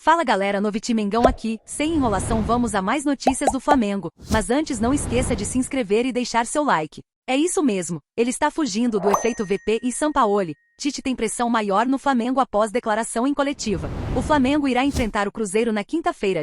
Fala galera, Noviti Mengão aqui, sem enrolação vamos a mais notícias do Flamengo, mas antes não esqueça de se inscrever e deixar seu like. É isso mesmo, ele está fugindo do efeito VP e Sampaoli. Tite tem pressão maior no Flamengo após declaração em coletiva. O Flamengo irá enfrentar o Cruzeiro na quinta-feira,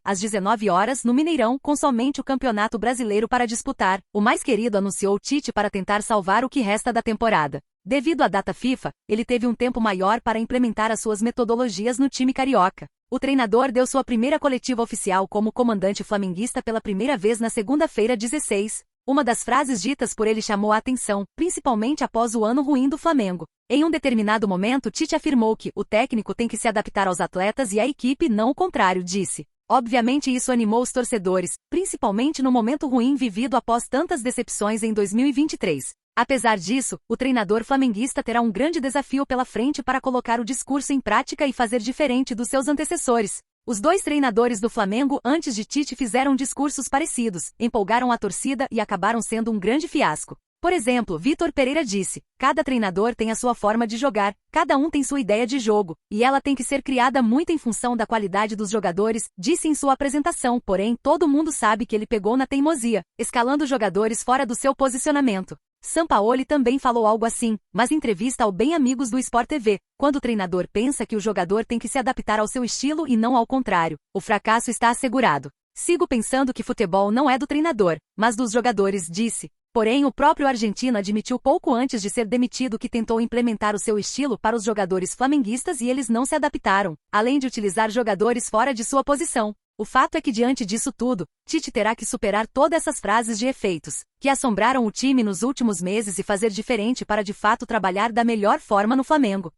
às 19 horas, no Mineirão, com somente o Campeonato Brasileiro para disputar. O mais querido anunciou Tite para tentar salvar o que resta da temporada. Devido à data FIFA, ele teve um tempo maior para implementar as suas metodologias no time carioca. O treinador deu sua primeira coletiva oficial como comandante flamenguista pela primeira vez na segunda-feira 16. Uma das frases ditas por ele chamou a atenção, principalmente após o ano ruim do Flamengo. Em um determinado momento, Tite afirmou que o técnico tem que se adaptar aos atletas e à equipe, não o contrário, disse. Obviamente isso animou os torcedores, principalmente no momento ruim vivido após tantas decepções em 2023. Apesar disso, o treinador flamenguista terá um grande desafio pela frente para colocar o discurso em prática e fazer diferente dos seus antecessores. Os dois treinadores do Flamengo antes de Tite fizeram discursos parecidos, empolgaram a torcida e acabaram sendo um grande fiasco. Por exemplo, Vitor Pereira disse: cada treinador tem a sua forma de jogar, cada um tem sua ideia de jogo, e ela tem que ser criada muito em função da qualidade dos jogadores, disse em sua apresentação, porém todo mundo sabe que ele pegou na teimosia, escalando jogadores fora do seu posicionamento. Sampaoli também falou algo assim, mas em entrevista ao Bem Amigos do Sport TV, quando o treinador pensa que o jogador tem que se adaptar ao seu estilo e não ao contrário, o fracasso está assegurado. Sigo pensando que futebol não é do treinador, mas dos jogadores, disse. Porém, o próprio argentino admitiu pouco antes de ser demitido que tentou implementar o seu estilo para os jogadores flamenguistas e eles não se adaptaram, além de utilizar jogadores fora de sua posição. O fato é que diante disso tudo, Tite terá que superar todas essas frases de efeitos, que assombraram o time nos últimos meses e fazer diferente para de fato trabalhar da melhor forma no Flamengo.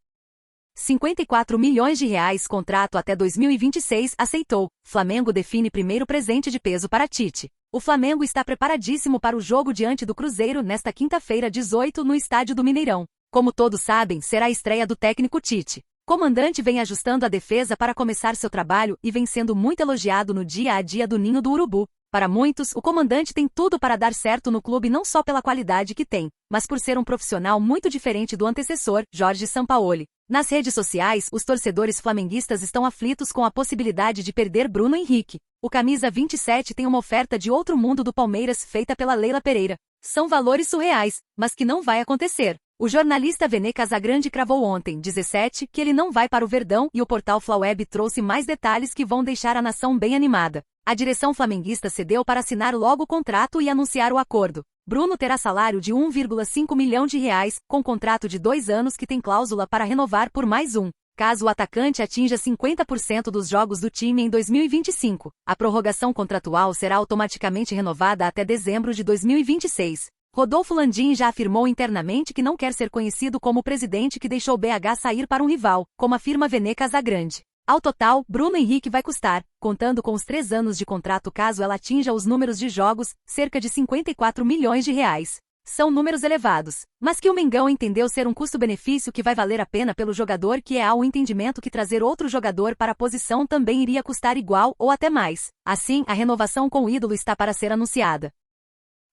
54 milhões de reais contrato até 2026 aceitou. Flamengo define primeiro presente de peso para Tite. O Flamengo está preparadíssimo para o jogo diante do Cruzeiro nesta quinta-feira 18 no estádio do Mineirão. Como todos sabem, será a estreia do técnico Tite. Comandante vem ajustando a defesa para começar seu trabalho e vem sendo muito elogiado no dia a dia do Ninho do Urubu. Para muitos, o comandante tem tudo para dar certo no clube não só pela qualidade que tem, mas por ser um profissional muito diferente do antecessor, Jorge Sampaoli. Nas redes sociais, os torcedores flamenguistas estão aflitos com a possibilidade de perder Bruno Henrique. O camisa 27 tem uma oferta de outro mundo do Palmeiras feita pela Leila Pereira. São valores surreais, mas que não vai acontecer. O jornalista Vene Casagrande cravou ontem, 17, que ele não vai para o Verdão e o portal Flaweb trouxe mais detalhes que vão deixar a nação bem animada. A direção flamenguista cedeu para assinar logo o contrato e anunciar o acordo. Bruno terá salário de 1,5 milhão de reais, com contrato de 2 anos que tem cláusula para renovar por mais um, caso o atacante atinja 50% dos jogos do time em 2025. A prorrogação contratual será automaticamente renovada até dezembro de 2026. Rodolfo Landim já afirmou internamente que não quer ser conhecido como o presidente que deixou BH sair para um rival, como afirma Vene Casagrande. Ao total, Bruno Henrique vai custar, contando com os 3 anos de contrato caso ela atinja os números de jogos, cerca de 54 milhões de reais. São números elevados, mas que o Mengão entendeu ser um custo-benefício que vai valer a pena pelo jogador, que é ao entendimento que trazer outro jogador para a posição também iria custar igual ou até mais. Assim, a renovação com o ídolo está para ser anunciada.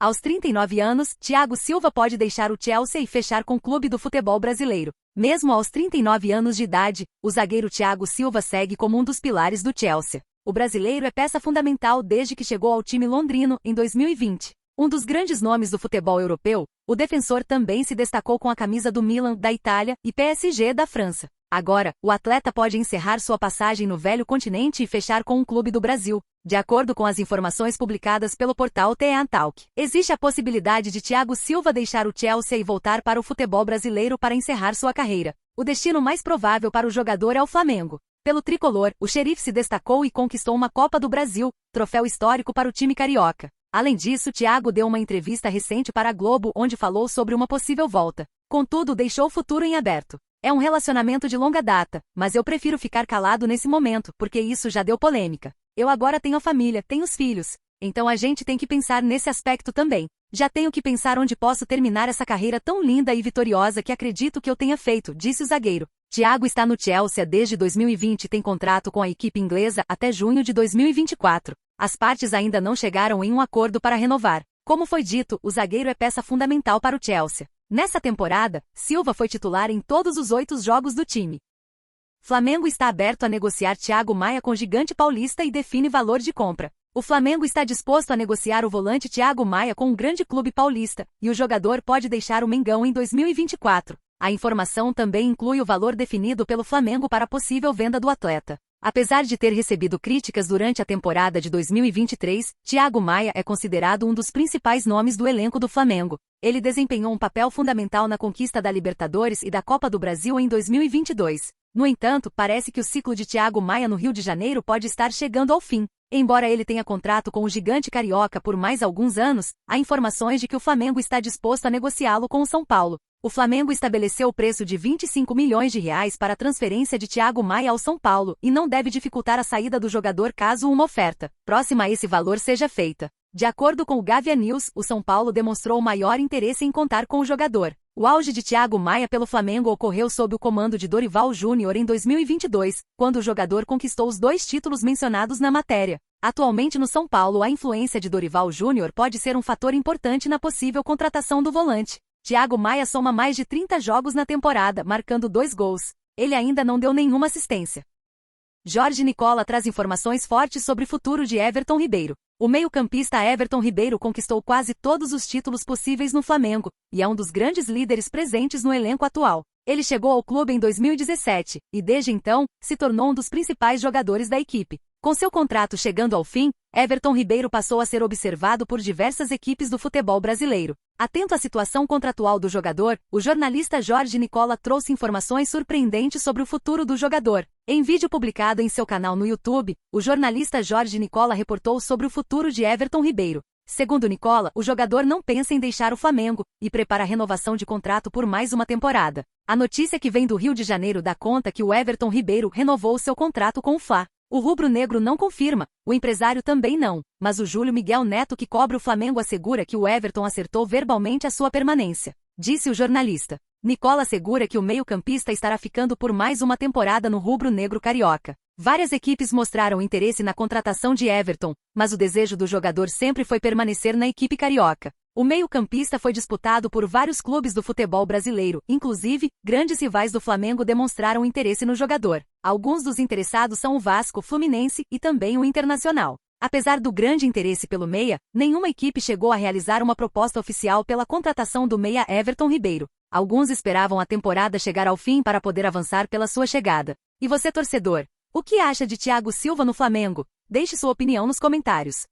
Aos 39 anos, Thiago Silva pode deixar o Chelsea e fechar com o clube do futebol brasileiro. Mesmo aos 39 anos de idade, o zagueiro Thiago Silva segue como um dos pilares do Chelsea. O brasileiro é peça fundamental desde que chegou ao time londrino, em 2020. Um dos grandes nomes do futebol europeu, o defensor também se destacou com a camisa do Milan, da Itália, e PSG, da França. Agora, o atleta pode encerrar sua passagem no velho continente e fechar com um clube do Brasil. De acordo com as informações publicadas pelo portal TE Talk, existe a possibilidade de Thiago Silva deixar o Chelsea e voltar para o futebol brasileiro para encerrar sua carreira. O destino mais provável para o jogador é o Flamengo. Pelo tricolor, o xerife se destacou e conquistou uma Copa do Brasil, troféu histórico para o time carioca. Além disso, Thiago deu uma entrevista recente para a Globo onde falou sobre uma possível volta. Contudo, deixou o futuro em aberto. É um relacionamento de longa data, mas eu prefiro ficar calado nesse momento, porque isso já deu polêmica. Eu agora tenho a família, tenho os filhos. Então a gente tem que pensar nesse aspecto também. Já tenho que pensar onde posso terminar essa carreira tão linda e vitoriosa que acredito que eu tenha feito, disse o zagueiro. Thiago está no Chelsea desde 2020 e tem contrato com a equipe inglesa até junho de 2024. As partes ainda não chegaram em um acordo para renovar. Como foi dito, o zagueiro é peça fundamental para o Chelsea. Nessa temporada, Silva foi titular em todos os 8 jogos do time. Flamengo está aberto a negociar Thiago Maia com Gigante Paulista e define valor de compra. O Flamengo está disposto a negociar o volante Thiago Maia com um grande clube paulista, e o jogador pode deixar o Mengão em 2024. A informação também inclui o valor definido pelo Flamengo para a possível venda do atleta. Apesar de ter recebido críticas durante a temporada de 2023, Thiago Maia é considerado um dos principais nomes do elenco do Flamengo. Ele desempenhou um papel fundamental na conquista da Libertadores e da Copa do Brasil em 2022. No entanto, parece que o ciclo de Thiago Maia no Rio de Janeiro pode estar chegando ao fim. Embora ele tenha contrato com o gigante carioca por mais alguns anos, há informações de que o Flamengo está disposto a negociá-lo com o São Paulo. O Flamengo estabeleceu o preço de R$ 25 milhões para a transferência de Thiago Maia ao São Paulo e não deve dificultar a saída do jogador caso uma oferta próxima a esse valor seja feita. De acordo com o Gavia News, o São Paulo demonstrou maior interesse em contar com o jogador. O auge de Thiago Maia pelo Flamengo ocorreu sob o comando de Dorival Júnior em 2022, quando o jogador conquistou os 2 títulos mencionados na matéria. Atualmente no São Paulo, a influência de Dorival Júnior pode ser um fator importante na possível contratação do volante. Thiago Maia soma mais de 30 jogos na temporada, marcando 2 gols. Ele ainda não deu nenhuma assistência. Jorge Nicola traz informações fortes sobre o futuro de Everton Ribeiro. O meio-campista Everton Ribeiro conquistou quase todos os títulos possíveis no Flamengo, e é um dos grandes líderes presentes no elenco atual. Ele chegou ao clube em 2017, e desde então, se tornou um dos principais jogadores da equipe. Com seu contrato chegando ao fim, Everton Ribeiro passou a ser observado por diversas equipes do futebol brasileiro. Atento à situação contratual do jogador, o jornalista Jorge Nicola trouxe informações surpreendentes sobre o futuro do jogador. Em vídeo publicado em seu canal no YouTube, o jornalista Jorge Nicola reportou sobre o futuro de Everton Ribeiro. Segundo Nicola, o jogador não pensa em deixar o Flamengo e prepara a renovação de contrato por mais uma temporada. A notícia que vem do Rio de Janeiro dá conta que o Everton Ribeiro renovou seu contrato com o Fla. O rubro-negro não confirma, o empresário também não, mas o Júlio Miguel Neto que cobre o Flamengo assegura que o Everton acertou verbalmente a sua permanência. Disse o jornalista. Nicola assegura que o meio-campista estará ficando por mais uma temporada no rubro-negro carioca. Várias equipes mostraram interesse na contratação de Everton, mas o desejo do jogador sempre foi permanecer na equipe carioca. O meio-campista foi disputado por vários clubes do futebol brasileiro, inclusive, grandes rivais do Flamengo demonstraram interesse no jogador. Alguns dos interessados são o Vasco, Fluminense e também o Internacional. Apesar do grande interesse pelo meia, nenhuma equipe chegou a realizar uma proposta oficial pela contratação do meia Everton Ribeiro. Alguns esperavam a temporada chegar ao fim para poder avançar pela sua chegada. E você, torcedor, o que acha de Thiago Silva no Flamengo? Deixe sua opinião nos comentários.